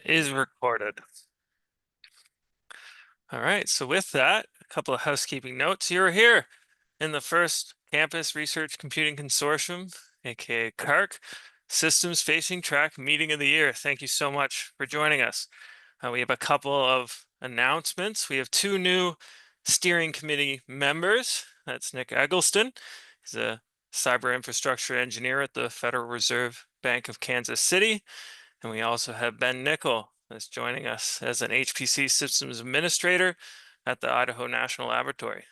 is recorded. All right, so with that, a couple of housekeeping notes. You're here in the first Campus Research Computing Consortium, aka CaRC, Systems Facing Track Meeting of the Year. Thank you so much for joining us. We have a couple of announcements. We have two new steering committee members. That's Nick Eggleston. He's a cyber infrastructure engineer at the Federal Reserve Bank of Kansas City. And we also have Ben Nickel that's joining us as an HPC systems administrator at the Idaho National Laboratory.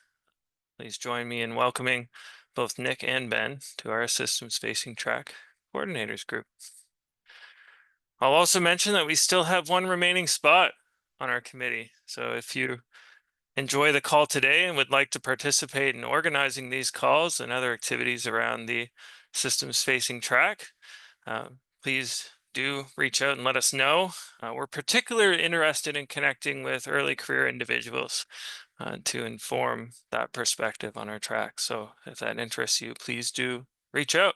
Please join me in welcoming both Nick and Ben to our systems facing track coordinators group. I'll also mention that we still have one remaining spot on our committee. So if you enjoy the call today and would like to participate in organizing these calls and other activities around the systems facing track, please do reach out and let us know. We're particularly interested in connecting with early career individuals to inform that perspective on our track. So if that interests you, please do reach out.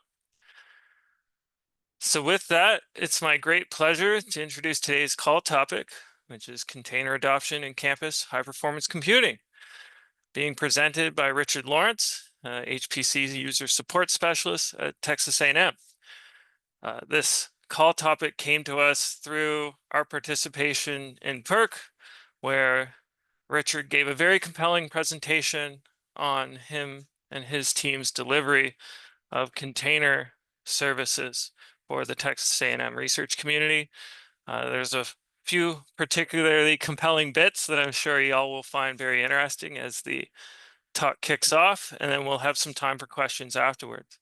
So with that, it's my great pleasure to introduce today's call topic, which is container adoption in campus high-performance computing, being presented by Richard Lawrence, HPC user support specialist at Texas A&M. This call topic came to us through our participation in PERC, where Richard gave a very compelling presentation on him and his team's delivery of container services for the Texas A&M research community. There's a few particularly compelling bits that I'm sure y'all will find very interesting as the talk kicks off, and then we'll have some time for questions afterwards.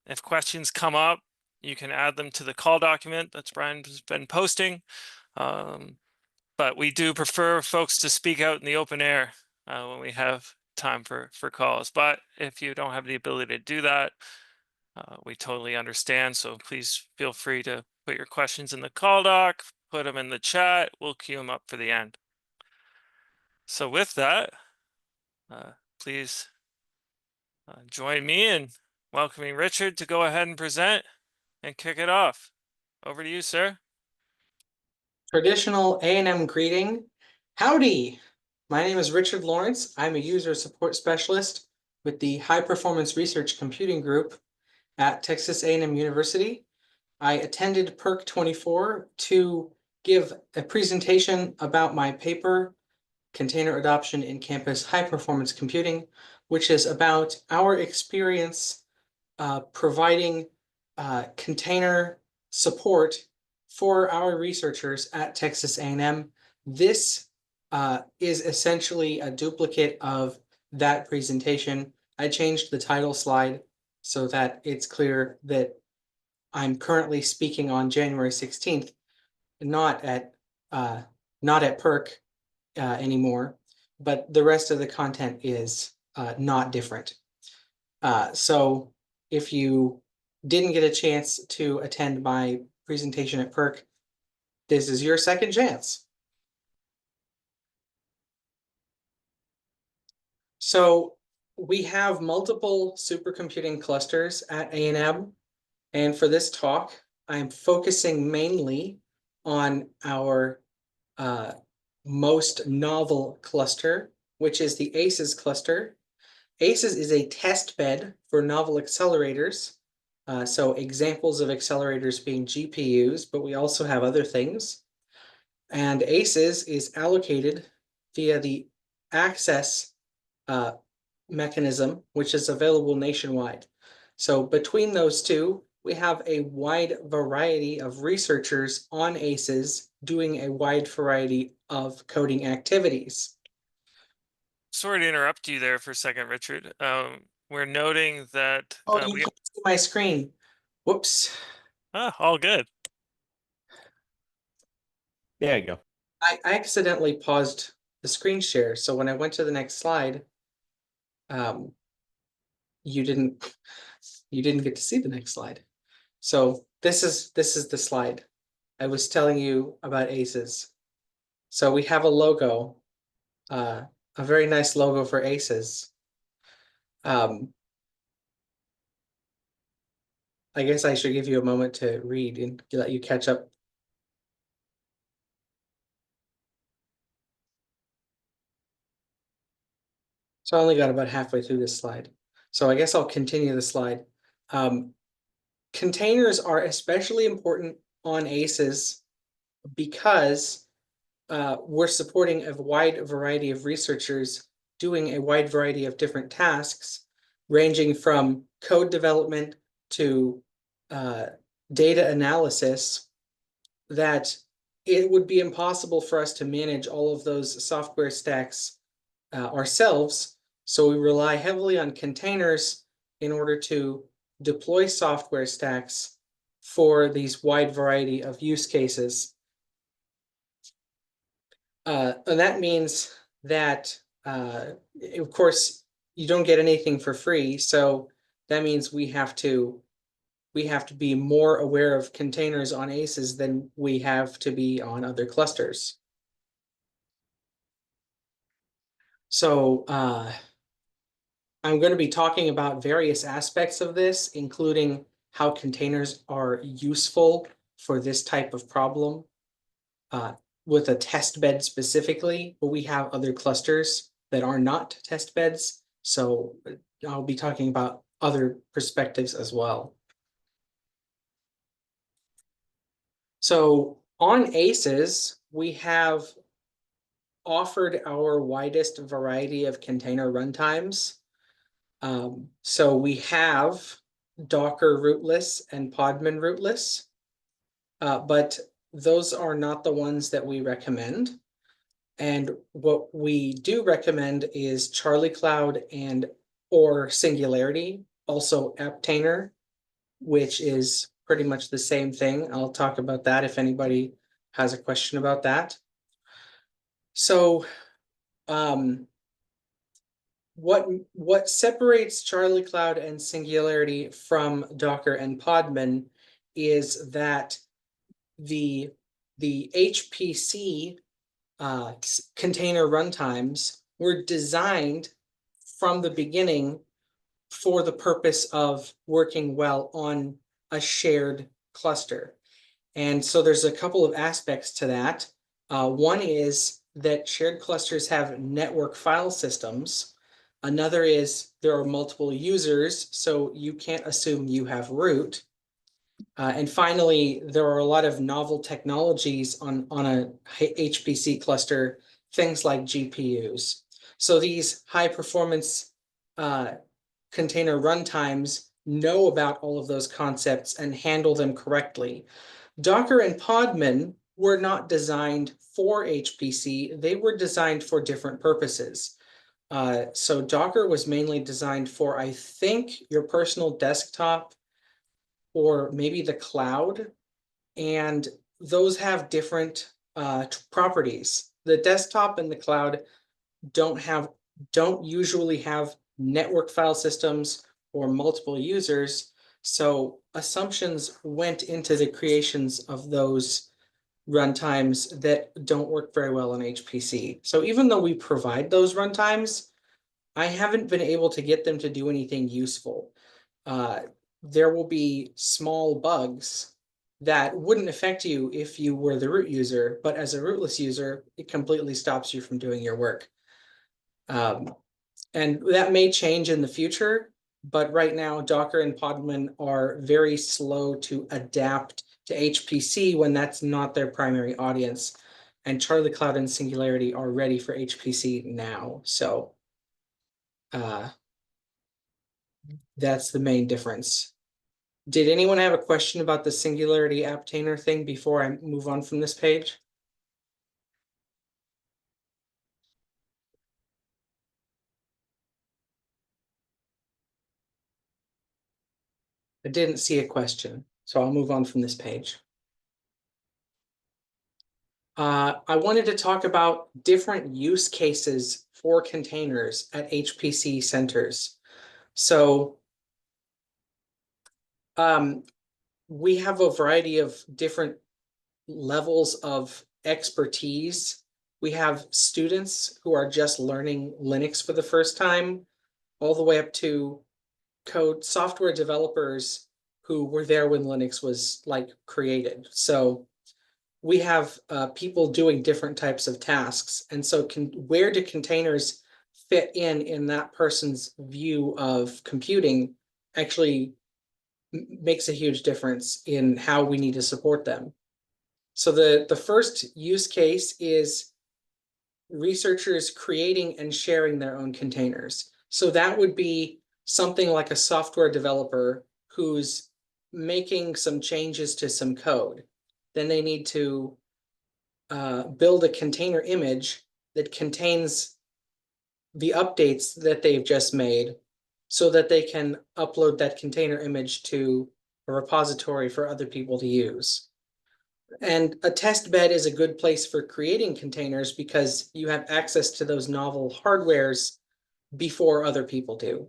If questions come up, you can add them to the call document that's Brian's been posting. But we do prefer folks to speak out in the open air when we have time for calls. But if you don't have the ability to do that, we totally understand. So please feel free to put your questions in the call doc, put them in the chat. We'll queue them up for the end. So with that, please join me in welcoming Richard to go ahead and present and kick it off. Over to you, sir. Traditional A&M greeting. Howdy, my name is Richard Lawrence. I'm a user support specialist with the High Performance Research Computing Group at Texas A&M University. I attended PERC 24 to give a presentation about my paper, Container Adoption in Campus High Performance Computing, which is about our experience providing container support for our researchers at Texas A&M. This is essentially a duplicate of that presentation. I changed the title slide so that it's clear that I'm currently speaking on January 16th, not at PERC anymore, but the rest of the content is not different. So if you didn't get a chance to attend my presentation at PERC, this is your second chance. So we have multiple supercomputing clusters at A&M, and for this talk, I'm focusing mainly on our most novel cluster, which is the ACES cluster. ACES is a test bed for novel accelerators. So examples of accelerators being GPUs, but we also have other things. And ACES is allocated via the access mechanism, which is available nationwide. So between those two, we have a wide variety of researchers on ACES doing a wide variety of coding activities. Sorry to interrupt you there for a second, Richard. We're noting that you can't see my screen. Whoops. All good. There you go. I accidentally paused the screen share, so when I went to the next slide, you didn't get to see the next slide. So this is the slide I was telling you about ACES. So we have a logo, a very nice logo for ACES. I guess I should give you a moment to read and let you catch up. So I only got about halfway through this slide. So I guess I'll continue the slide. Containers are especially important on ACEs because we're supporting a wide variety of researchers doing a wide variety of different tasks, ranging from code development to data analysis, that it would be impossible for us to manage all of those software stacks ourselves. So we rely heavily on containers in order to deploy software stacks for these wide variety of use cases. And that means that, of course, you don't get anything for free. So that means we have to be more aware of containers on ACEs than we have to be on other clusters. So I'm going to be talking about various aspects of this, including how containers are useful for this type of problem. With a test bed specifically, but we have other clusters that are not test beds. So I'll be talking about other perspectives as well. So on ACEs, we have offered our widest variety of container runtimes. So we have Docker rootless and Podman rootless, but those are not the ones that we recommend. And what we do recommend is Charlie Cloud and or Singularity, also Aptainer, which is pretty much the same thing. I'll talk about that if anybody has a question about that. So what separates Charlie Cloud and Singularity from Docker and Podman is that the HPC container runtimes were designed from the beginning for the purpose of working well on a shared cluster. And so there's a couple of aspects to that. One is that shared clusters have network file systems. Another is there are multiple users, so you can't assume you have root. And finally, there are a lot of novel technologies on a HPC cluster, things like GPUs. So these high performance container runtimes know about all of those concepts and handle them correctly. Docker and Podman were not designed for HPC. They were designed for different purposes. So Docker was mainly designed for, I think, your personal desktop or maybe the cloud, and those have different properties. The desktop and the cloud don't usually have network file systems or multiple users, so assumptions went into the creations of those runtimes that don't work very well on HPC. So even though we provide those runtimes, I haven't been able to get them to do anything useful. There will be small bugs that wouldn't affect you if you were the root user, but as a rootless user, it completely stops you from doing your work. And that may change in the future, but right now Docker and Podman are very slow to adapt to HPC when that's not their primary audience. And Charlie Cloud and Singularity are ready for HPC now. So that's the main difference. Did anyone have a question about the Singularity Aptainer thing before I move on from this page? I didn't see a question, so I'll move on from this page. I wanted to talk about different use cases for containers at HPC centers. So we have a variety of different levels of expertise. We have students who are just learning Linux for the first time, all the way up to software developers who were there when Linux was created. So we have people doing different types of tasks. And so where do containers fit in that person's view of computing actually makes a huge difference in how we need to support them. So the first use case is researchers creating and sharing their own containers. So that would be something like a software developer who's making some changes to some code. Then they need to build a container image that contains the updates that they've just made so that they can upload that container image to a repository for other people to use. And a test bed is a good place for creating containers because you have access to those novel hardwares before other people do.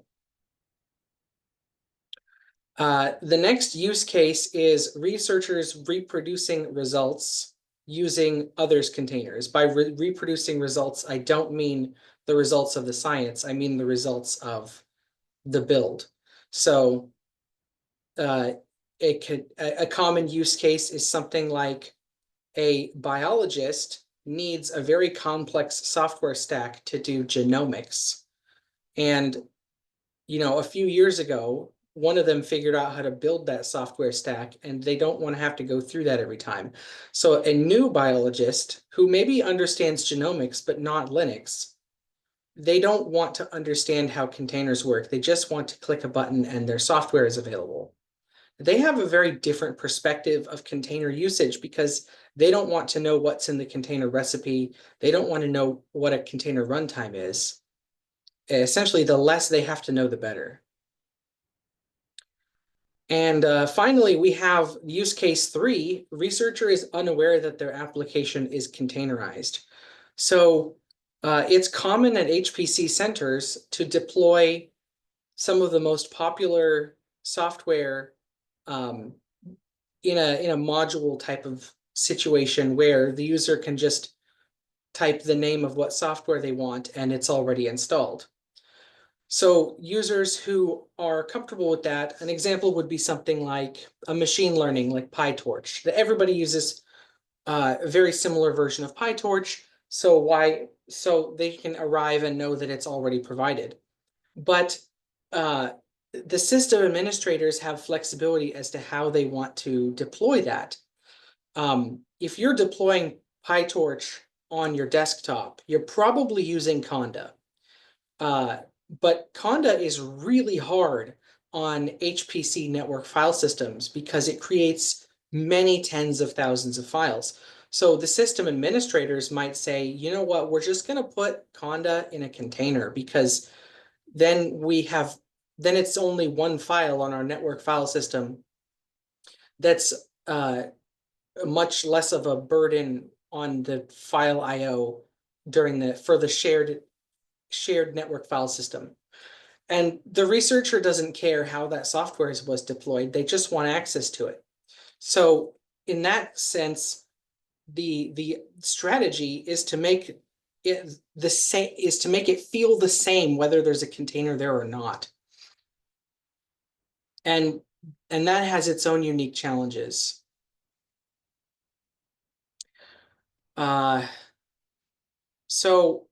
The next use case is researchers reproducing results using others' containers. By reproducing results, I don't mean the results of the science, I mean the results of the build. So a common use case is something like a biologist needs a very complex software stack to do genomics. And, a few years ago, one of them figured out how to build that software stack, and they don't want to have to go through that every time. So a new biologist who maybe understands genomics, but not Linux, they don't want to understand how containers work. They just want to click a button and their software is available. They have a very different perspective of container usage because they don't want to know what's in the container recipe. They don't want to know what a container runtime is. Essentially, the less they have to know, the better. And finally, we have use case 3. Researcher is unaware that their application is containerized. So it's common at HPC centers to deploy some of the most popular software in a module type of situation where the user can just type the name of what software they want and it's already installed. So users who are comfortable with that, an example would be something like a machine learning, like PyTorch, that everybody uses a very similar version of PyTorch. So they can arrive and know that it's already provided. But the system administrators have flexibility as to how they want to deploy that. If you're deploying PyTorch on your desktop, you're probably using Conda. But Conda is really hard on HPC network file systems because it creates many tens of thousands of files. So the system administrators might say, you know what, we're just going to put Conda in a container because then it's only one file on our network file system that's much less of a burden on the file IO for the shared network file system. And the researcher doesn't care how that software was deployed, they just want access to it. So in that sense, the strategy is to make it feel the same whether there's a container there or not. And that has its own unique challenges. So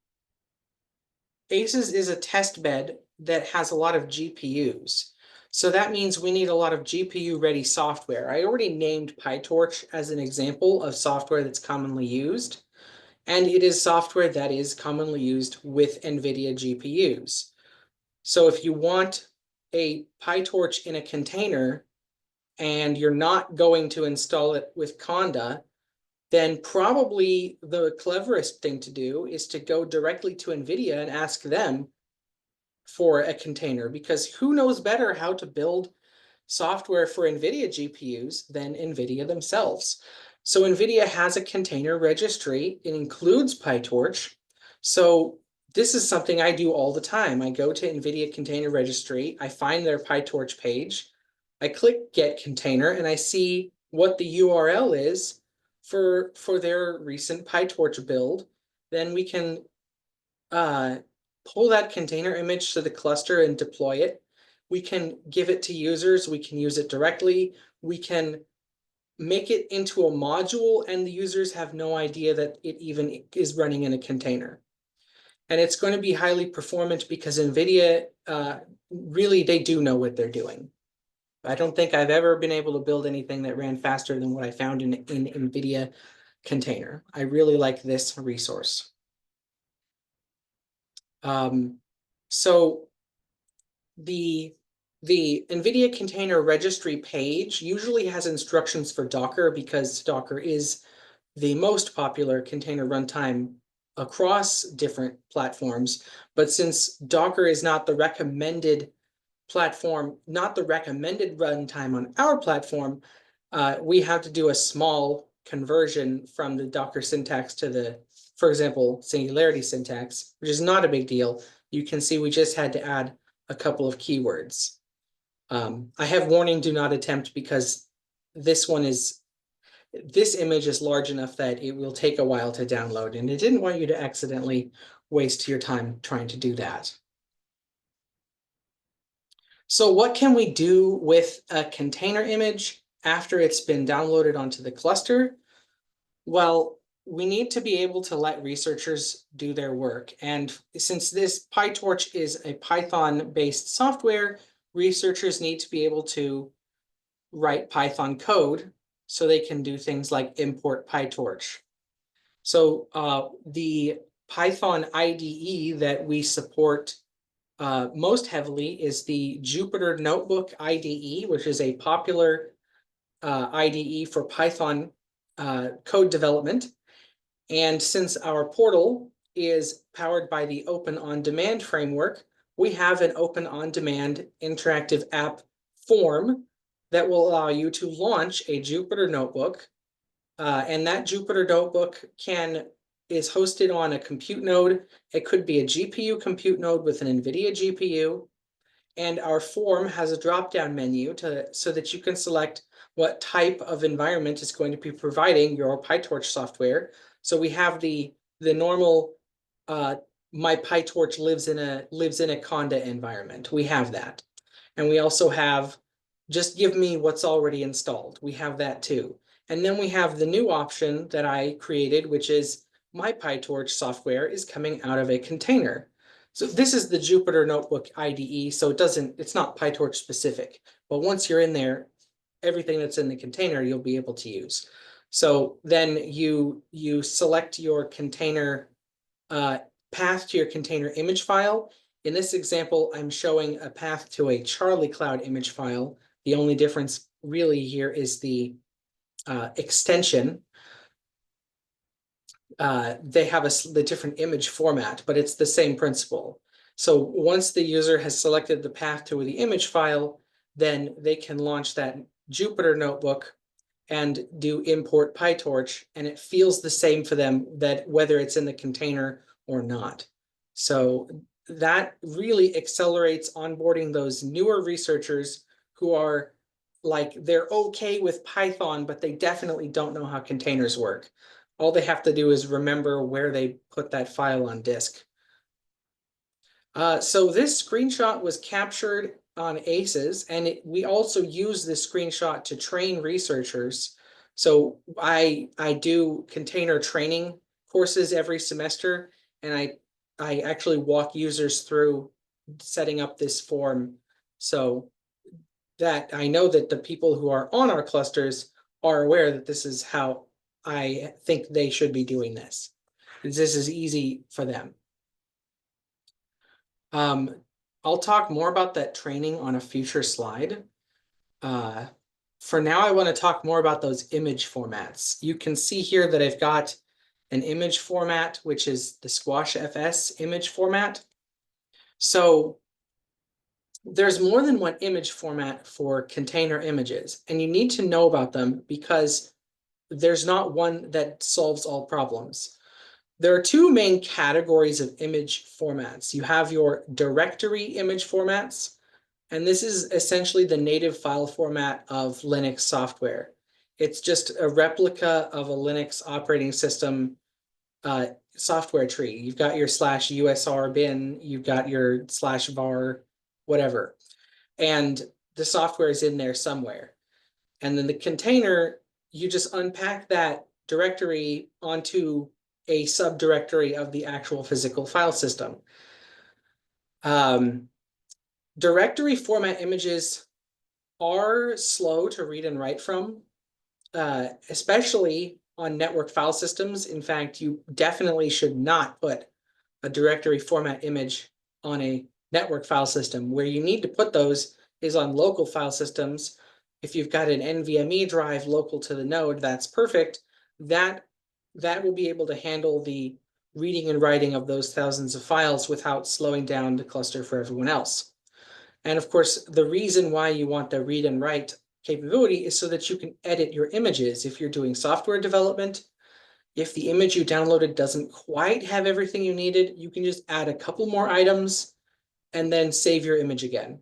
ACES is a test bed that has a lot of GPUs. So that means we need a lot of GPU-ready software. I already named PyTorch as an example of software that's commonly used, and it is software that is commonly used with NVIDIA GPUs. So if you want a PyTorch in a container and you're not going to install it with Conda, then probably the cleverest thing to do is to go directly to NVIDIA and ask them for a container, because who knows better how to build software for NVIDIA GPUs than NVIDIA themselves. So NVIDIA has a container registry. It includes PyTorch. So this is something I do all the time. I go to NVIDIA Container Registry, I find their PyTorch page, I click Get Container, and I see what the URL is for their recent PyTorch build. Then we can pull that container image to the cluster and deploy it. We can give it to users. We can use it directly. We can make it into a module, and the users have no idea that it even is running in a container. And it's going to be highly performant because NVIDIA, really, they do know what they're doing. I don't think I've ever been able to build anything that ran faster than what I found in NVIDIA Container. I really like this resource. So the NVIDIA Container Registry page usually has instructions for Docker because Docker is the most popular container runtime across different platforms. But since Docker is not the recommended platform, not the recommended runtime on our platform, we have to do a small conversion from the Docker syntax to the, for example, Singularity syntax, which is not a big deal. You can see we just had to add a couple of keywords. I have warning, do not attempt, because this image is large enough that it will take a while to download, and it didn't want you to accidentally waste your time trying to do that. So what can we do with a container image after it's been downloaded onto the cluster? Well, we need to be able to let researchers do their work. And since this PyTorch is a Python-based software, researchers need to be able to write Python code so they can do things like import PyTorch. So the Python IDE that we support most heavily is the Jupyter Notebook IDE, which is a popular IDE for Python code development. And since our portal is powered by the Open On Demand framework, we have an Open On Demand interactive app form that will allow you to launch a Jupyter Notebook. And that Jupyter Notebook is hosted on a compute node. It could be a GPU compute node with an NVIDIA GPU. And our form has a drop-down menu so that you can select what type of environment is going to be providing your PyTorch software. So we have the normal my PyTorch lives in a Conda environment. We have that. And we also have just give me what's already installed. We have that too. And then we have the new option that I created, which is my PyTorch software is coming out of a container. So this is the Jupyter Notebook IDE, so it's not PyTorch specific. But once you're in there, everything that's in the container you'll be able to use. So then you select your container path to your container image file. In this example, I'm showing a path to a Charlie Cloud image file. The only difference really here is the extension. They have the different image format, but it's the same principle. So once the user has selected the path to the image file, then they can launch that Jupyter Notebook and do import PyTorch, and it feels the same for them that whether it's in the container or not. So that really accelerates onboarding those newer researchers who are like, they're okay with Python, but they definitely don't know how containers work. All they have to do is remember where they put that file on disk. So this screenshot was captured on ACES, and we also use this screenshot to train researchers. So I do container training courses every semester, and I actually walk users through setting up this form so that I know that the people who are on our clusters are aware that this is how I think they should be doing this. This is easy for them. I'll talk more about that training on a future slide. For now, I want to talk more about those image formats. You can see here that I've got an image format, which is the Squash FS image format. So there's more than one image format for container images, and you need to know about them because there's not one that solves all problems. There are two main categories of image formats. You have your directory image formats, and this is essentially the native file format of Linux software. It's just a replica of a Linux operating system software tree. You've got your /usr bin, you've got your /var, whatever. And the software is in there somewhere. And then the container, you just unpack that directory onto a subdirectory of the actual physical file system. Directory format images are slow to read and write from, especially on network file systems. In fact, you definitely should not put a directory format image on a network file system. Where you need to put those is on local file systems. If you've got an NVMe drive local to the node, that's perfect. That will be able to handle the reading and writing of those thousands of files without slowing down the cluster for everyone else. And of course, the reason why you want the read and write capability is so that you can edit your images. If you're doing software development, if the image you downloaded doesn't quite have everything you needed, you can just add a couple more items and then save your image again.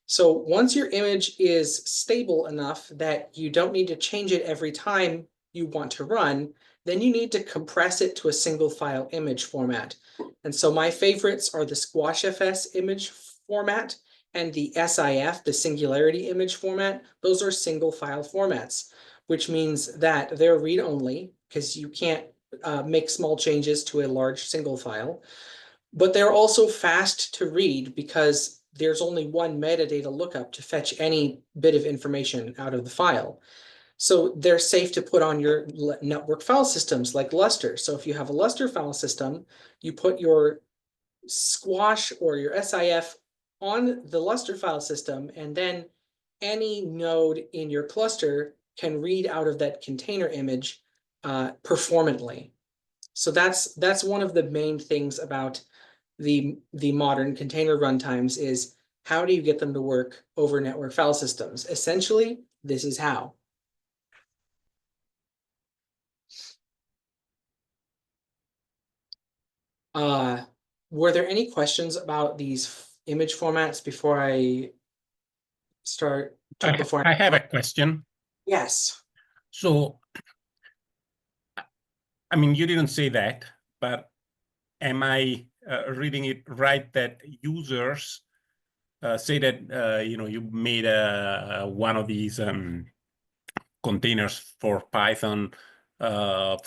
So once your image is stable enough that you don't need to change it every time you want to run, then you need to compress it to a single file image format. And so my favorites are the SquashFS image format and the SIF, the singularity image format. Those are single file formats, which means that they're read-only because you can't make small changes to a large single file. But they're also fast to read because there's only one metadata lookup to fetch any bit of information out of the file. So they're safe to put on your network file systems like Lustre. So if you have a Lustre file system, you put your Squash or your SIF on the Lustre file system, and then any node in your cluster can read out of that container image performantly. So that's one of the main things about the modern container runtimes is how do you get them to work over network file systems? Essentially, this is how. Were there any questions about these image formats before I start? I have a question. Yes. So, I mean, you didn't say that, but am I reading it right that users say that you made one of these containers for Python from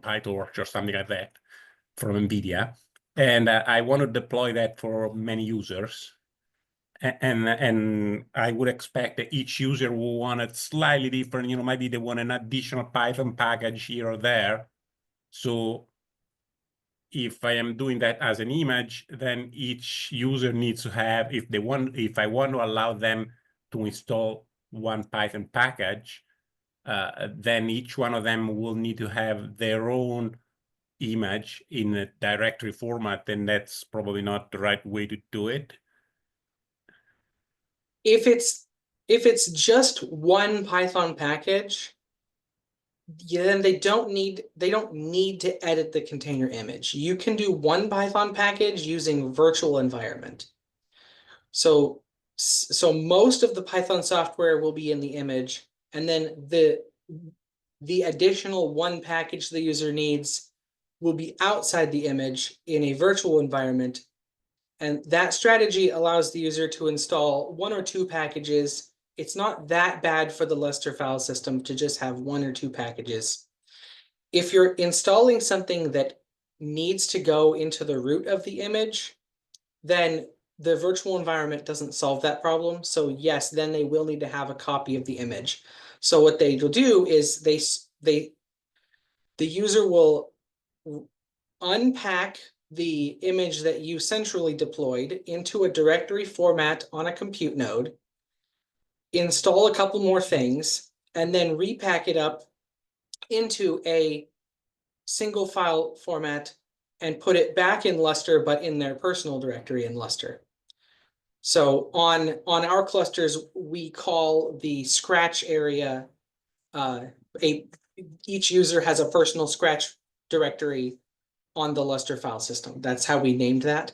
PyTorch or something like that from NVIDIA, and I want to deploy that for many users. And I would expect that each user will want it slightly different. Maybe they want an additional Python package here or there. So if I am doing that as an image, then each user needs to have, if I want to allow them to install one Python package, then each one of them will need to have their own image in a directory format, and that's probably not the right way to do it. If it's just one Python package, then they don't need to edit the container image. You can do one Python package using virtual environment. So most of the Python software will be in the image, and then the additional one package the user needs will be outside the image in a virtual environment. And that strategy allows the user to install one or two packages. It's not that bad for the Lustre file system to just have one or two packages. If you're installing something that needs to go into the root of the image, then the virtual environment doesn't solve that problem. So yes, then they will need to have a copy of the image. So what they will do is the user will unpack the image that you centrally deployed into a directory format on a compute node, install a couple more things, and then repack it up into a single file format and put it back in Lustre, but in their personal directory in Lustre. So on our clusters, we call the Scratch area, each user has a personal Scratch directory on the Lustre file system. That's how we named that.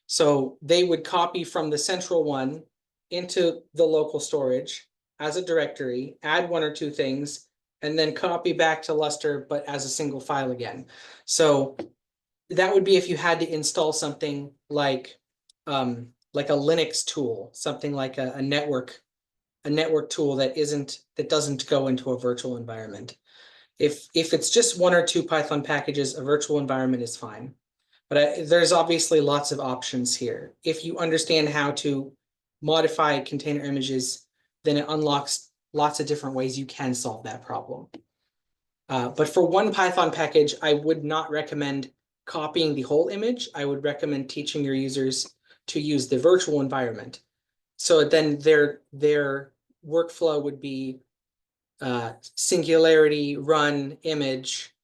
So they would copy from the central one into the local storage as a directory, add one or two things, and then copy back to Lustre, but as a single file again. So that would be if you had to install something like a Linux tool, something like a network tool that doesn't go into a virtual environment. If it's just one or two Python packages, a virtual environment is fine. But there's obviously lots of options here. If you understand how to modify container images, then it unlocks lots of different ways you can solve that problem. But for one Python package, I would not recommend copying the whole image. I would recommend teaching your users to use the virtual environment. So then their workflow would be singularity, run, image,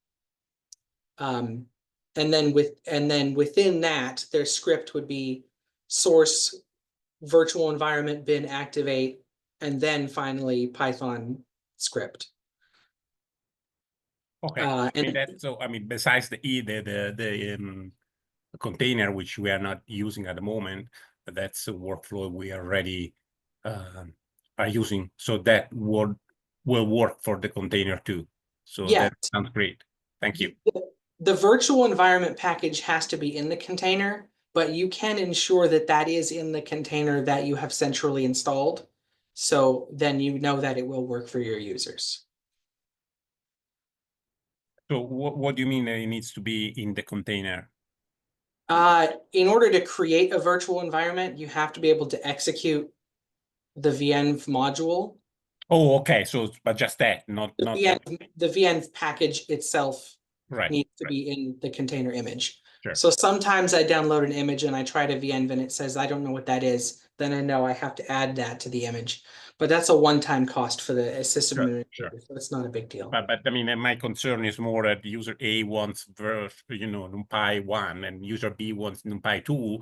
and then within that, their script would be source, virtual environment, bin, activate, and then finally Python script. Okay. I mean, besides the container, which we are not using at the moment, that's a workflow we already are using. So that will work for the container too. So yeah, that sounds great. Thank you. The virtual environment package has to be in the container, but you can ensure that that is in the container that you have centrally installed. So then you know that it will work for your users. So what do you mean that it needs to be in the container? In order to create a virtual environment, you have to be able to execute the venv module. Oh, okay. So, but just that, not The venv package itself needs to be in the container image. Sure. So sometimes I download an image and I try to venv and it says, I don't know what that is. Then I know I have to add that to the image. But that's a one-time cost for the system administrator, so it's not a big deal. But I mean, my concern is more that user A wants NumPy 1 and user B wants NumPy 2.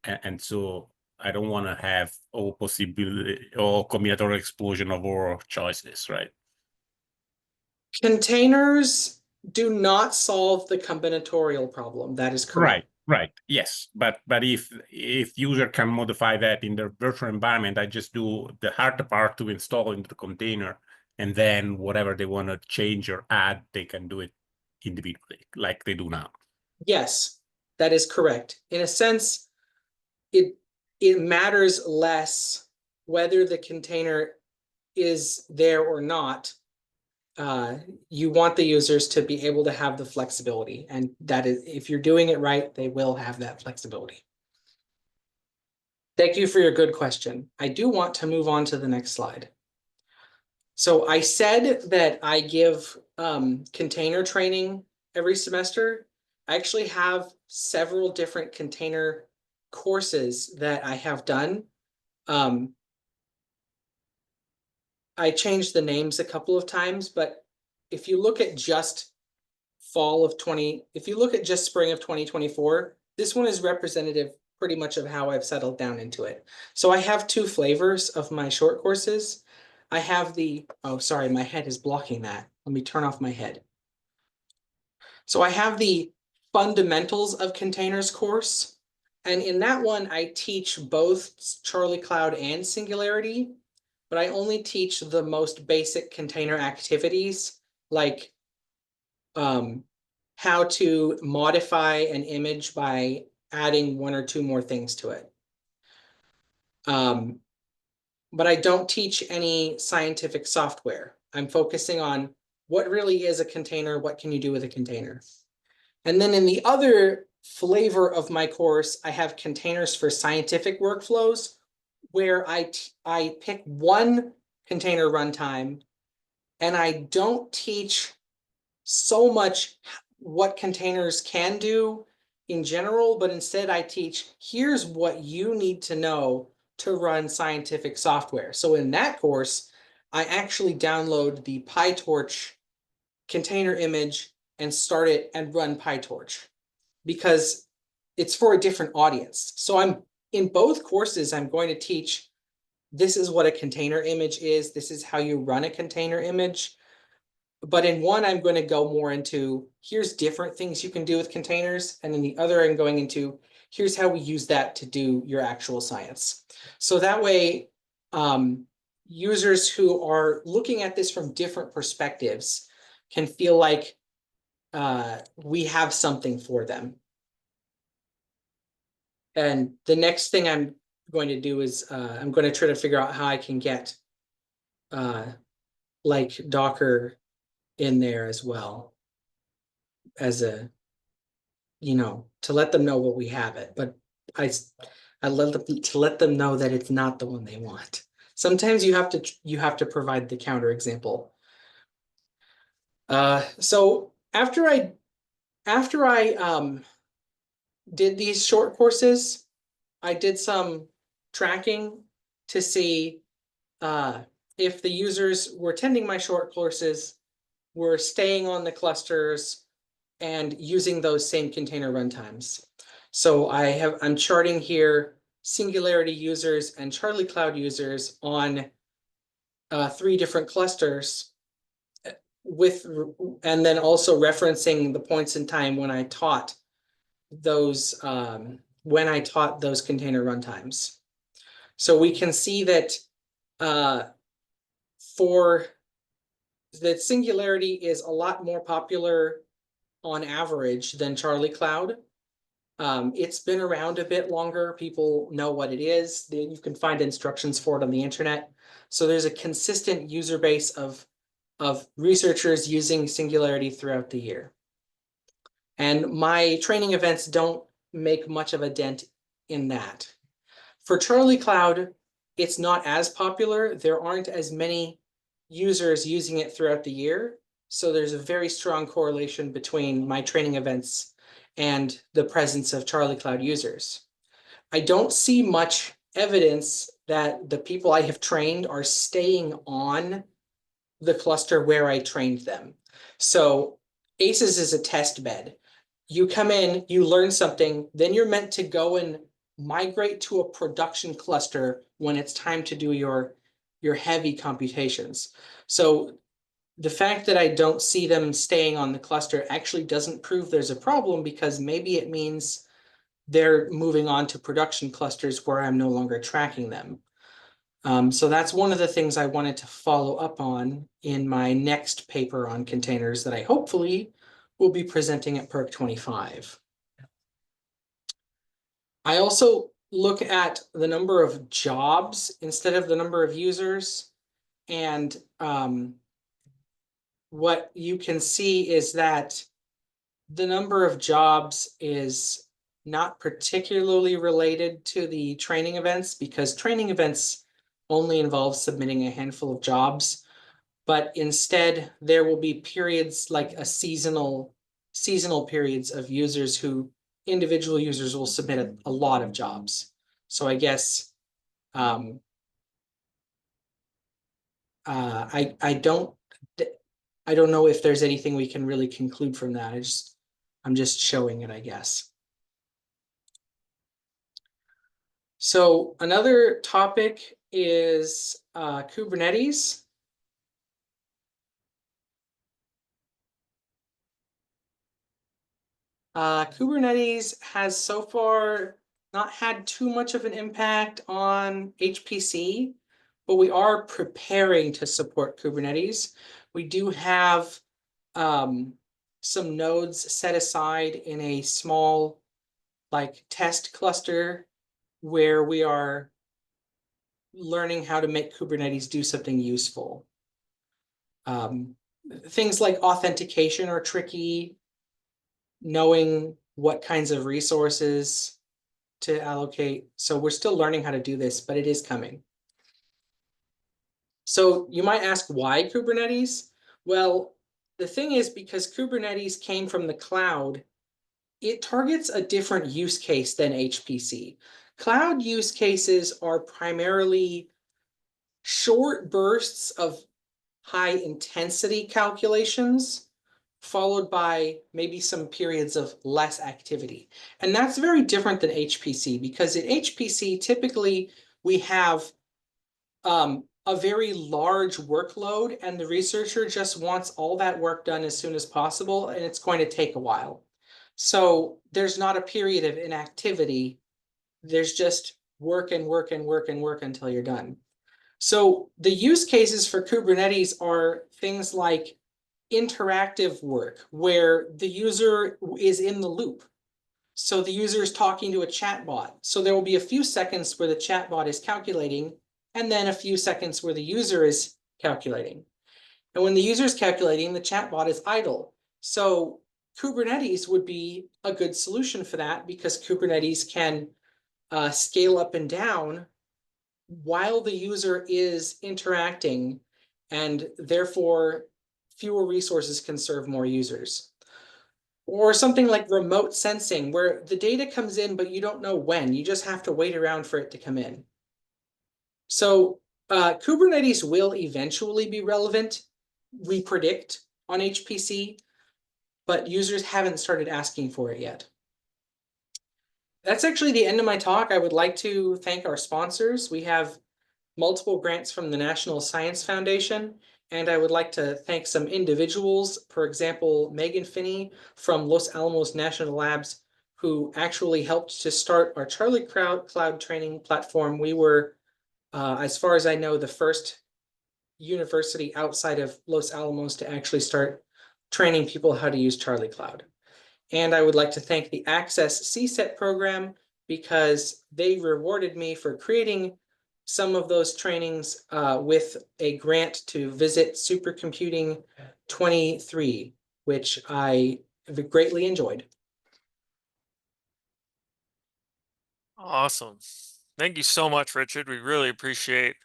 And so I don't want to have all combinatorial explosion of all choices, right? Containers do not solve the combinatorial problem. That is correct. Right. Yes, but if user can modify that in their virtual environment, I just do the hard part to install into the container, and then whatever they want to change or add, they can do it individually, like they do now. Yes, that is correct. In a sense, it matters less whether the container is there or not. You want the users to be able to have the flexibility, and that is, if you're doing it right, they will have that flexibility. Thank you for your good question. I do want to move on to the next slide. So I said that I give container training every semester. I actually have several different container courses that I have done. I changed the names a couple of times, but if you look at just if you look at just spring of 2024, this one is representative pretty much of how I've settled down into it. So I have two flavors of my short courses. I have oh, sorry, my head is blocking that. Let me turn off my head. So I have the fundamentals of containers course. And in that one, I teach both Charlie Cloud and Singularity, but I only teach the most basic container activities, like how to modify an image by adding one or two more things to it. But I don't teach any scientific software. I'm focusing on what really is a container, what can you do with a container. And then in the other flavor of my course, I have containers for scientific workflows, where I pick one container runtime, and I don't teach so much what containers can do in general, but instead I teach, here's what you need to know to run scientific software. So in that course, I actually download the PyTorch container image and start it and run PyTorch, because it's for a different audience. So I'm in both courses, I'm going to teach, this is what a container image is. This is how you run a container image. But in one, I'm going to go more into, here's different things you can do with containers. And in the other, I'm going into, here's how we use that to do your actual science. So that way, users who are looking at this from different perspectives can feel like we have something for them. And the next thing I'm going to do is I'm going to try to figure out how I can get like Docker in there as well as a, to let them know what we have it. But I let them know that it's not the one they want. Sometimes you have to provide the counter example. So after I did these short courses, I did some tracking to see if the users were attending my short courses, were staying on the clusters, and using those same container runtimes. So I'm charting here Singularity users and Charlie Cloud users on 3 different clusters and then also referencing the points in time when I taught those container runtimes. So we can see that that Singularity is a lot more popular on average than Charlie Cloud. It's been around a bit longer. People know what it is. You can find instructions for it on the internet. So there's a consistent user base of researchers using Singularity throughout the year. And my training events don't make much of a dent in that. For Charlie Cloud, it's not as popular. There aren't as many users using it throughout the year. So there's a very strong correlation between my training events and the presence of Charlie Cloud users. I don't see much evidence that the people I have trained are staying on the cluster where I trained them. So ACES is a test bed. You come in, you learn something, then you're meant to go and migrate to a production cluster when it's time to do your heavy computations. So the fact that I don't see them staying on the cluster actually doesn't prove there's a problem, because maybe it means they're moving on to production clusters where I'm no longer tracking them. So that's one of the things I wanted to follow up on in my next paper on containers that I hopefully will be presenting at PERC 25. I also look at the number of jobs instead of the number of users. And what you can see is that the number of jobs is not particularly related to the training events, because training events only involve submitting a handful of jobs. But instead, there will be periods like a seasonal periods of users who individual users will submit a lot of jobs. So I guess I don't know if there's anything we can really conclude from that. I'm just showing it, I guess. So another topic is Kubernetes. Kubernetes has so far not had too much of an impact on HPC, but we are preparing to support Kubernetes. We do have some nodes set aside in a small test cluster where we are learning how to make Kubernetes do something useful. Things like authentication are tricky, knowing what kinds of resources to allocate. So we're still learning how to do this, but it is coming. So you might ask, why Kubernetes? Well, the thing is, because Kubernetes came from the cloud, it targets a different use case than HPC. Cloud use cases are primarily short bursts of high intensity calculations, followed by maybe some periods of less activity. And that's very different than HPC, because in HPC, typically we have a very large workload, and the researcher just wants all that work done as soon as possible, and it's going to take a while. So there's not a period of inactivity. There's just work and work and work and work until you're done. So the use cases for Kubernetes are things like interactive work, where the user is in the loop. So the user is talking to a chatbot. So there will be a few seconds where the chatbot is calculating, and then a few seconds where the user is calculating. And when the user is calculating, the chatbot is idle. So Kubernetes would be a good solution for that because Kubernetes can scale up and down while the user is interacting, and therefore fewer resources can serve more users. Or something like remote sensing, where the data comes in, but you don't know when. You just have to wait around for it to come in. So Kubernetes will eventually be relevant, we predict, on HPC, but users haven't started asking for it yet. That's actually the end of my talk. I would like to thank our sponsors. We have multiple grants from the National Science Foundation, and I would like to thank some individuals, for example, Megan Finney from Los Alamos National Labs, who actually helped to start our Charlie Cloud training platform. We were, as far as I know, the first university outside of Los Alamos to actually start training people how to use Charlie Cloud. And I would like to thank the Access CSET program because they rewarded me for creating some of those trainings with a grant to visit Supercomputing 23, which I have greatly enjoyed. Awesome. Thank you so much, Richard. We really appreciate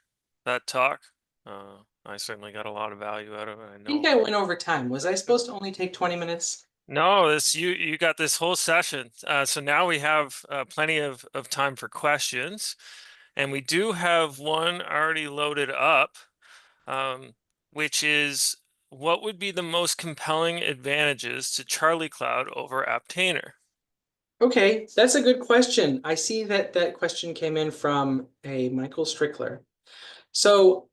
that talk. I certainly got a lot of value out of it. I think I went over time. Was I supposed to only take 20 minutes? No, you got this whole session. So now we have plenty of time for questions, and we do have one already loaded up, which is, what would be the most compelling advantages to Charlie Cloud over Aptainer? Okay, that's a good question. I see that that question came in from a Michael Strickler. So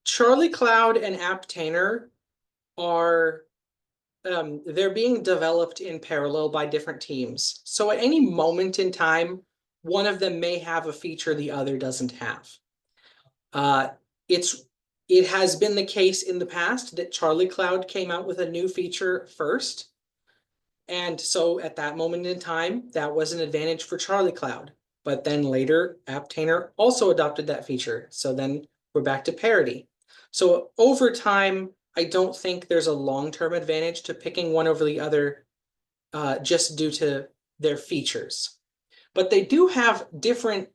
Charlie Cloud and Aptainer are they're being developed in parallel by different teams. So at any moment in time, one of them may have a feature the other doesn't have. It has been the case in the past that Charlie Cloud came out with a new feature first. And so at that moment in time, that was an advantage for Charlie Cloud. But then later, Aptainer also adopted that feature. So then we're back to parity. So over time, I don't think there's a long-term advantage to picking one over the other just due to their features. But they do have different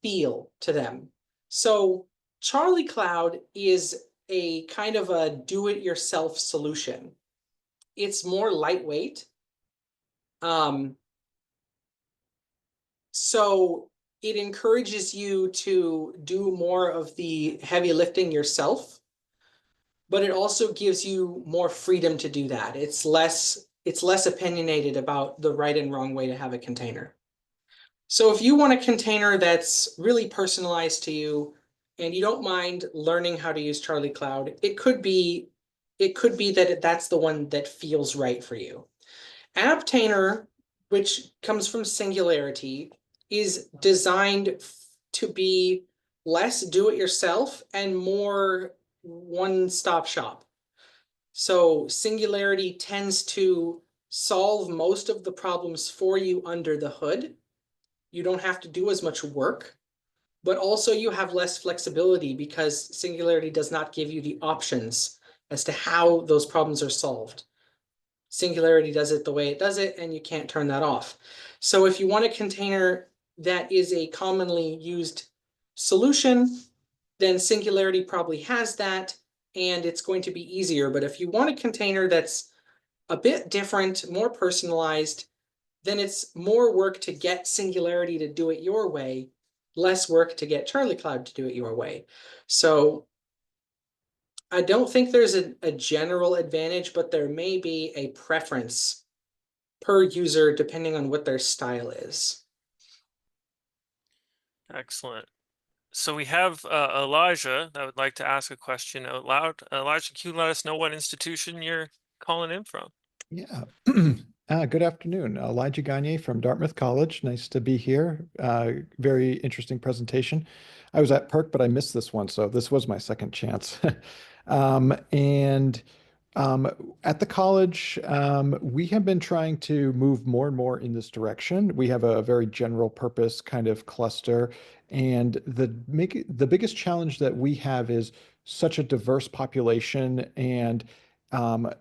feel to them. So Charlie Cloud is a kind of a do-it-yourself solution. It's more lightweight. So it encourages you to do more of the heavy lifting yourself, but it also gives you more freedom to do that. It's less opinionated about the right and wrong way to have a container. So if you want a container that's really personalized to you and you don't mind learning how to use Charlie Cloud, it could be that that's the one that feels right for you. Aptainer, which comes from Singularity, is designed to be less do-it-yourself and more one-stop shop. So Singularity tends to solve most of the problems for you under the hood. You don't have to do as much work, but also you have less flexibility because Singularity does not give you the options as to how those problems are solved. Singularity does it the way it does it, and you can't turn that off. So if you want a container that is a commonly used solution, then Singularity probably has that, and it's going to be easier. But if you want a container that's a bit different, more personalized, then it's more work to get Singularity to do it your way, less work to get Charlie Cloud to do it your way. So I don't think there's a general advantage, but there may be a preference per user depending on what their style is. Excellent. So we have Elijah that would like to ask a question out loud. Elijah, can you let us know what institution you're calling in from? Yeah. Good afternoon. Elijah Gagne from Dartmouth College. Nice to be here. Very interesting presentation. I was at PERC, but I missed this one, so this was my second chance. And At the college, we have been trying to move more and more in this direction. We have a very general purpose kind of cluster, and the biggest challenge that we have is such a diverse population, and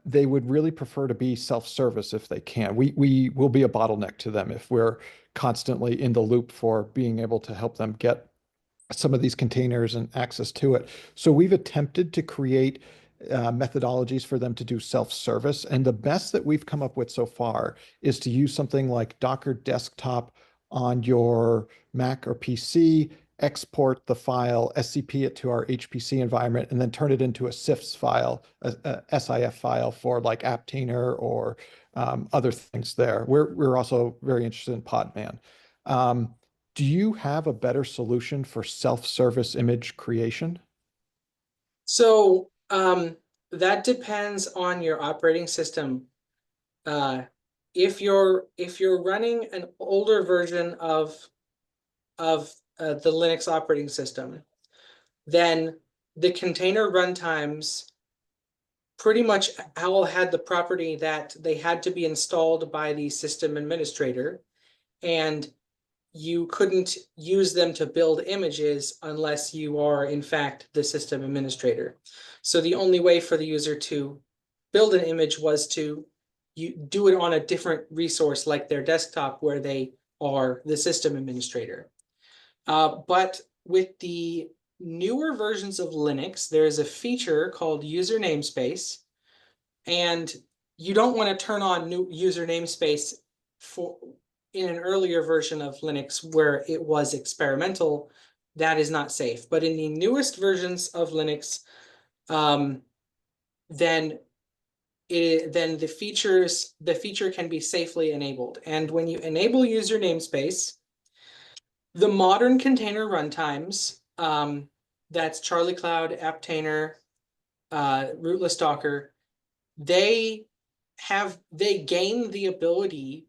they would really prefer to be self-service if they can. We will be a bottleneck to them if we're constantly in the loop for being able to help them get some of these containers and access to it. So we've attempted to create methodologies for them to do self-service. And the best that we've come up with so far is to use something like Docker Desktop on your Mac or PC, export the file, SCP it to our HPC environment, and then turn it into a SIFS file, a SIF file for like Aptainer or other things there. We're also very interested in Podman. Do you have a better solution for self-service image creation? So that depends on your operating system. If you're running an older version of the Linux operating system, then the container runtimes pretty much all had the property that they had to be installed by the system administrator, and you couldn't use them to build images unless you are, in fact, the system administrator. So the only way for the user to build an image was to do it on a different resource like their desktop where they are the system administrator. But with the newer versions of Linux, there is a feature called user namespace, and you don't want to turn on new user namespace in an earlier version of Linux where it was experimental. That is not safe. But in the newest versions of Linux, then the feature can be safely enabled. And when you enable user namespace, the modern container runtimes, that's Charlie Cloud, Aptainer, Rootless Docker, they gain the ability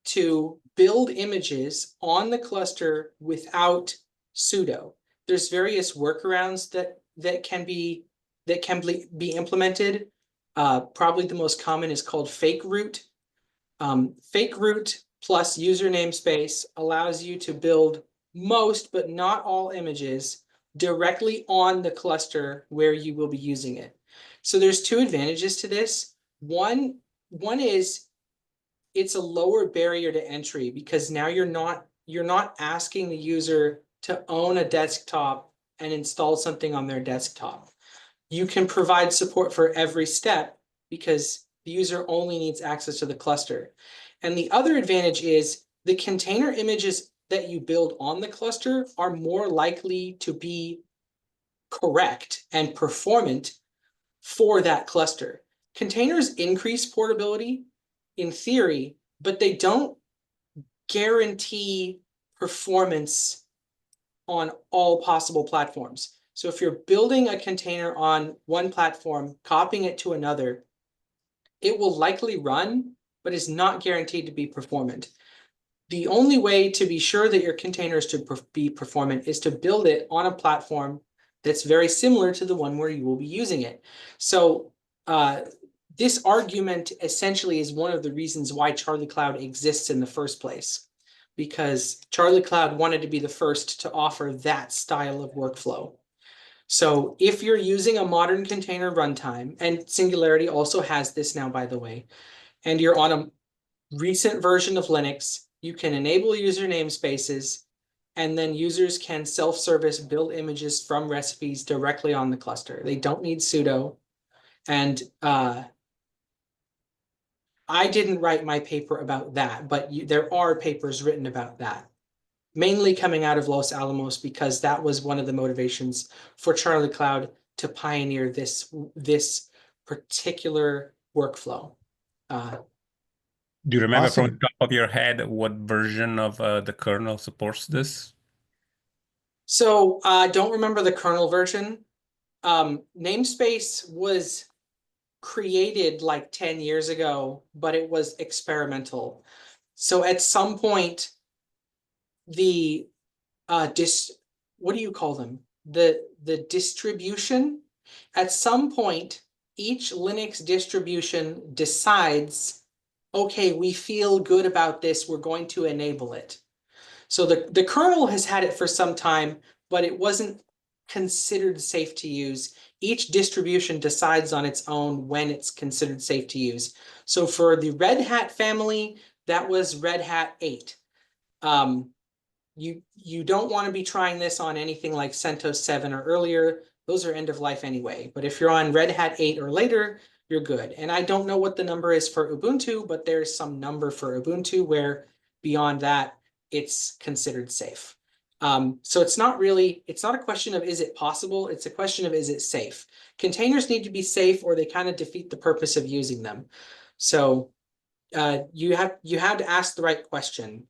to build images on the cluster without sudo. There's various workarounds that can be implemented. Probably the most common is called fake root. Fake root plus user namespace allows you to build most, but not all images directly on the cluster where you will be using it. So there's two advantages to this. One is it's a lower barrier to entry because now you're not asking the user to own a desktop and install something on their desktop. You can provide support for every step because the user only needs access to the cluster. And the other advantage is the container images that you build on the cluster are more likely to be correct and performant for that cluster. Containers increase portability in theory, but they don't guarantee performance on all possible platforms. So if you're building a container on one platform, copying it to another, it will likely run, but is not guaranteed to be performant. The only way to be sure that your container is to be performant is to build it on a platform that's very similar to the one where you will be using it. So this argument essentially is one of the reasons why Charlie Cloud exists in the first place, because Charlie Cloud wanted to be the first to offer that style of workflow. So if you're using a modern container runtime, and Singularity also has this now, by the way, and you're on a recent version of Linux, you can enable user namespaces, and then users can self-service build images from recipes directly on the cluster. They don't need sudo. And I didn't write my paper about that, but there are papers written about that, mainly coming out of Los Alamos, because that was one of the motivations for Charlie Cloud to pioneer this particular workflow. Do you remember from Awesome. the top of your head what version of the kernel supports this? So I don't remember the kernel version. Namespace was created like 10 years ago, but it was experimental. So at some point, the what do you call them? The distribution, at some point, each Linux distribution decides, okay, we feel good about this, we're going to enable it. So the kernel has had it for some time, but it wasn't considered safe to use. Each distribution decides on its own when it's considered safe to use. So for the Red Hat family, that was Red Hat 8. You don't want to be trying this on anything like CentOS 7 or earlier. Those are end of life anyway. But if you're on Red Hat 8 or later, you're good. And I don't know what the number is for Ubuntu, but there's some number for Ubuntu where beyond that, it's considered safe. So it's not a question of is it possible, it's a question of is it safe. Containers need to be safe or they kind of defeat the purpose of using them. So you have to ask the right question.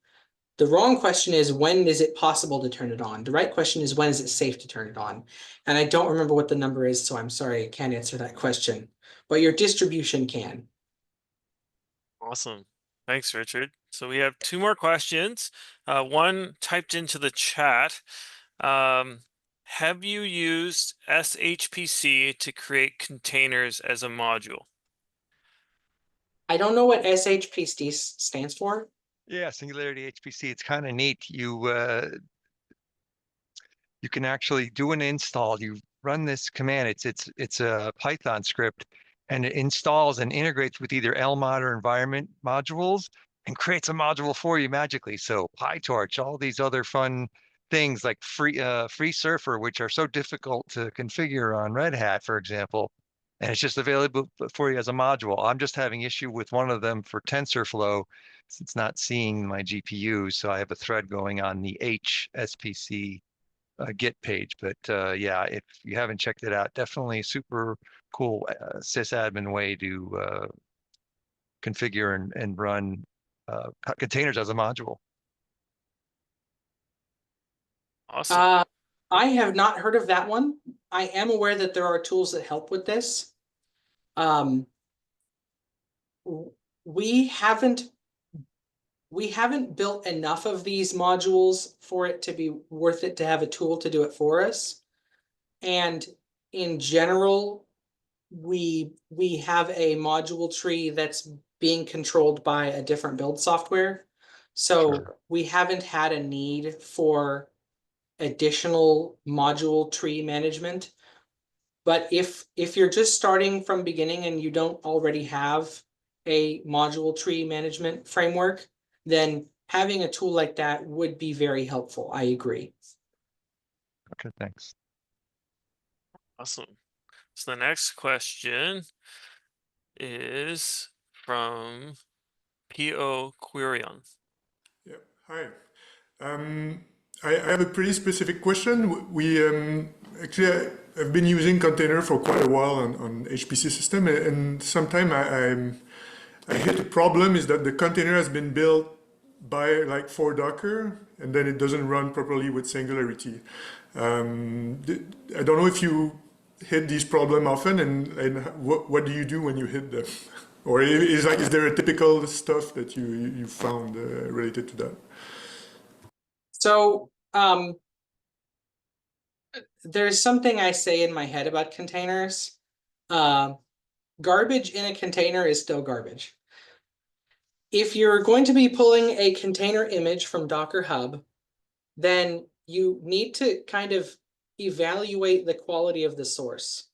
The wrong question is when is it possible to turn it on? The right question is when is it safe to turn it on? And I don't remember what the number is, so I'm sorry, I can't answer that question. But your distribution can. Awesome. Thanks, Richard. So we have 2 more questions. One typed into the chat. Have you used SHPC to create containers as a module? I don't know what SHPC stands for. Yeah, Singularity HPC. It's kind of neat. You can actually do an install. You run this command. It's a Python script, and it installs and integrates with either LMOD or environment modules and creates a module for you magically. So PyTorch, all these other fun things like free surfer, which are so difficult to configure on Red Hat, for example. And it's just available for you as a module. I'm just having issue with one of them for TensorFlow. It's not seeing my GPU, so I have a thread going on the HSPC Git page. But yeah, if you haven't checked it out, definitely super cool sysadmin way to configure and run containers as a module. Awesome. I have not heard of that one. I am aware that there are tools that help with this. We haven't built enough of these modules for it to be worth it to have a tool to do it for us. And in general, we have a module tree that's being controlled by a different build software. So Sure. we haven't had a need for additional module tree management. But if you're just starting from beginning and you don't already have a module tree management framework, then having a tool like that would be very helpful. I agree. Okay, thanks. Awesome. So the next question is from P.O. Quirion. Yeah, hi. I have a pretty specific question. We actually I've been using container for quite a while on HPC system, and sometimes I hit a problem is that the container has been built for Docker, and then it doesn't run properly with Singularity. I don't know if you hit these problems often, and what do you do when you hit them? Or is there a typical stuff that you found related to that? So there's something I say in my head about containers. Garbage in a container is still garbage. If you're going to be pulling a container image from Docker Hub, then you need to kind of evaluate the quality of the source.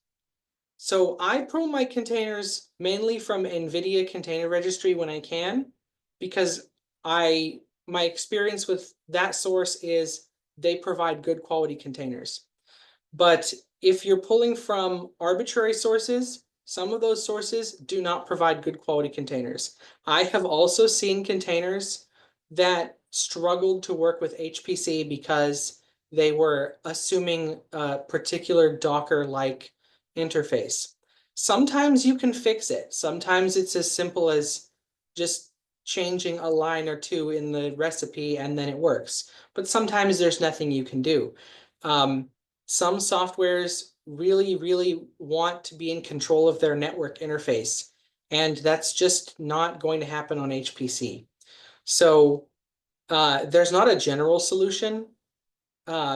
So I pull my containers mainly from NVIDIA Container Registry when I can, because my experience with that source is they provide good quality containers. But if you're pulling from arbitrary sources, some of those sources do not provide good quality containers. I have also seen containers that struggled to work with HPC because they were assuming a particular Docker-like interface. Sometimes you can fix it. Sometimes it's as simple as just changing a line or two in the recipe and then it works. But sometimes there's nothing you can do. Some softwares really want to be in control of their network interface, and that's just not going to happen on HPC. So there's not a general solution.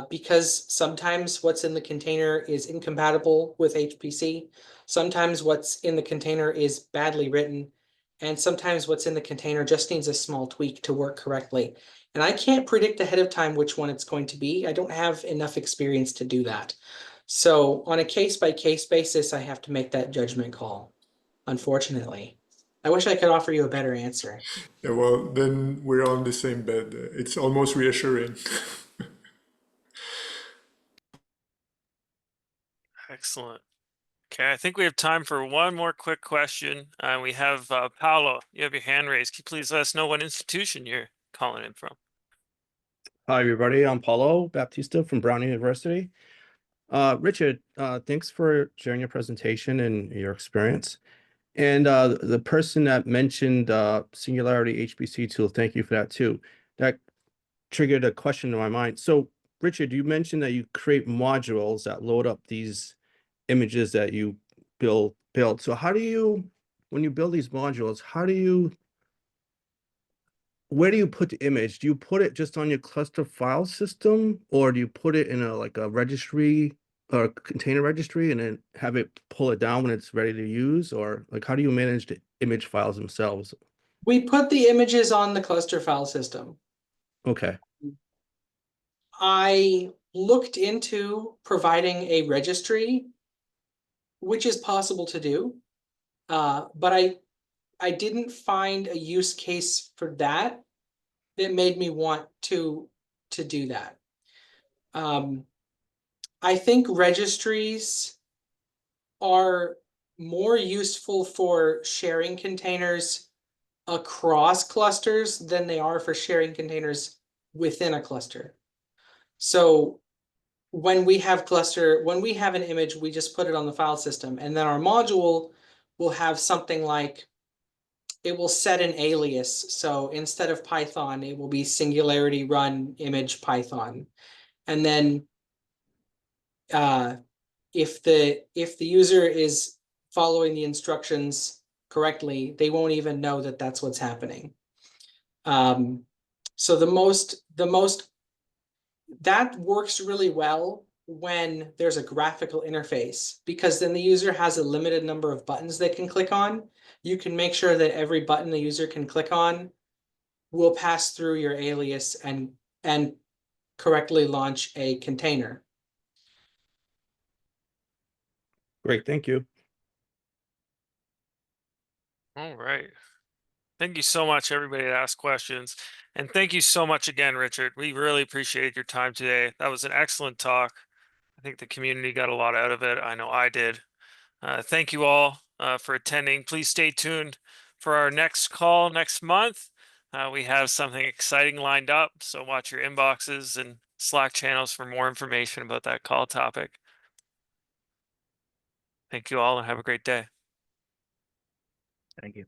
because sometimes what's in the container is incompatible with HPC. Sometimes what's in the container is badly written. And sometimes what's in the container just needs a small tweak to work correctly. And I can't predict ahead of time which one it's going to be. I don't have enough experience to do that. So on a case-by-case basis, I have to make that judgment call, unfortunately. I wish I could offer you a better answer. Yeah, well, then we're on the same bed. It's almost reassuring. Excellent. Okay, I think we have time for one more quick question. We have Paolo. You have your hand raised. Can you please let us know what institution you're calling in from? Hi, everybody. I'm Paulo Baptista from Brown University. Richard, thanks for sharing your presentation and your experience. And the person that mentioned Singularity HPC tool, thank you for that too. That triggered a question in my mind. So, Richard, you mentioned that you create modules that load up these images that you build. So how do you, when you build these modules, where do you put the image? Do you put it just on your cluster file system, or do you put it in a registry or container registry and then have it pull it down when it's ready to use? Or like, how do you manage the image files themselves? We put the images on the cluster file system. Okay. I looked into providing a registry, which is possible to do, but I didn't find a use case for that made me want to do that. I think registries are more useful for sharing containers across clusters than they are for sharing containers within a cluster. So when we have an image, we just put it on the file system, and then our module will have something like, it will set an alias. So instead of Python, it will be Singularity run image Python. And then if the user is following the instructions correctly, they won't even know that that's what's happening. So that works really well when there's a graphical interface, because then the user has a limited number of buttons they can click on. You can make sure that every button the user can click on will pass through your alias and correctly launch a container. Great. Thank you. All right. Thank you so much, everybody that asked questions. And thank you so much again, Richard. We really appreciated your time today. That was an excellent talk. I think the community got a lot out of it. I know I did. Thank you all for attending. Please stay tuned for our next call next month. We have something exciting lined up, so watch your inboxes and Slack channels for more information about that call topic. Thank you all and have a great day. Thank you.